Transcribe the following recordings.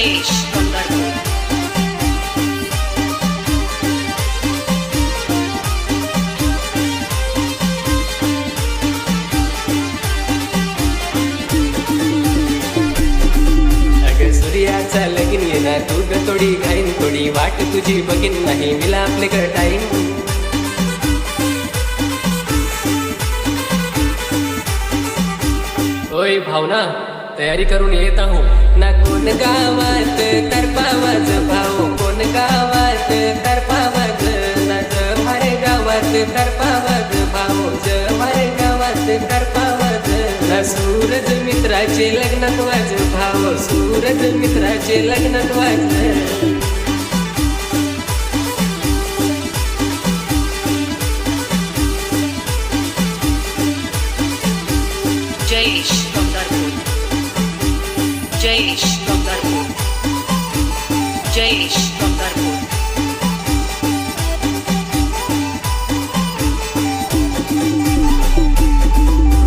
जयेश पंढरपूर। सूर्याचा लगीन येणार तू ग थोडी घाईन थोडी वाट तुझी बघीन नाही मिला आपले टाईम। ओय भावना तयारी करून येत आहो ना कोण गावात तर पावाज भाऊ कोण गावात तर पावाज ना मारे गावात तर पावाज भाऊ मारे गावात तर पावाज ना सूरज मित्राचे लग्नात वाज भाऊ सूरज मित्राचे लग्नात वाज। जयेश पंढरपूर। जयेश पंढरपूर। जयेश पंढरपूर।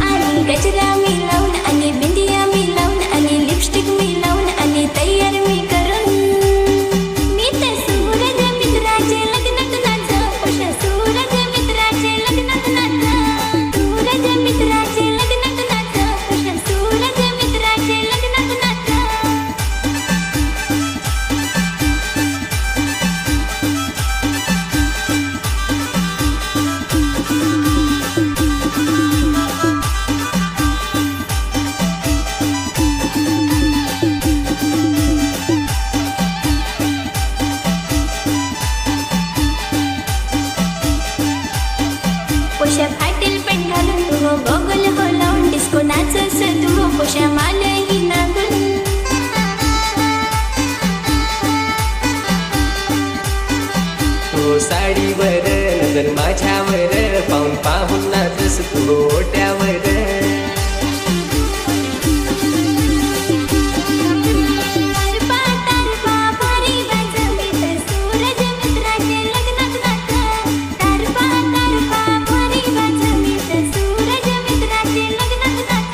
आणि गजरा मी लावून आणि बिंदिया मी लावून आणि लिपस्टिक मी लावून आणि तयार मी करून मी तर सूरज मित्राचे लग्नात नाच उषा सूरज मित्राचे लग्नात नाच सूरज मित्राचे लग्नात नाच उषा सूरज मित्राचे लग्नात नाच। पोषा फाटेल पेंट घालून तू हो गोगल हो लावून डिस्को नाचस तू हो पोषा मालही नागून तो साडीवर नजर माझ्यावर पाहून पाहून नाचस तू ओट्यावर। तारपा तारपा भारी वाजवी तर सूरज मित्राचे लग्नात नाच तारपा तारपा भारी वाजवी तर सूरज मित्राचे लग्नात नाच।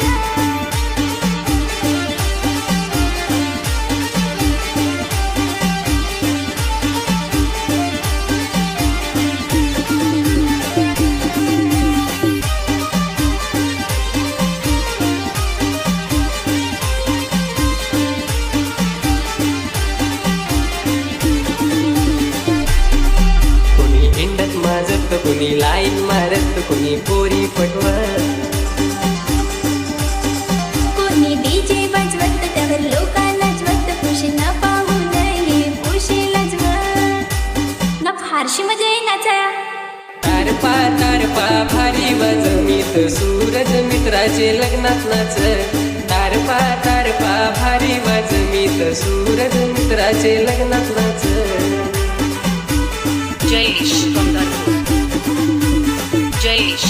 कोणी हिंडत माझत कोणी लाईन मारत कोणी पोरी पटवत कोणी डीजे वाजवत त्यावर लोकांना नाचवत खुशीला पाहू नये खुशीला लाजवत ना फारशी मजा आहे नाचाया। तारपा तारपा भारी वाजवीत सूरज मित्राचे लग्नात नाच तारपा तारपा भारी वाजवीत सूरज मित्राचे लग्नात नाच। जयेश पंढरपूर। जयेश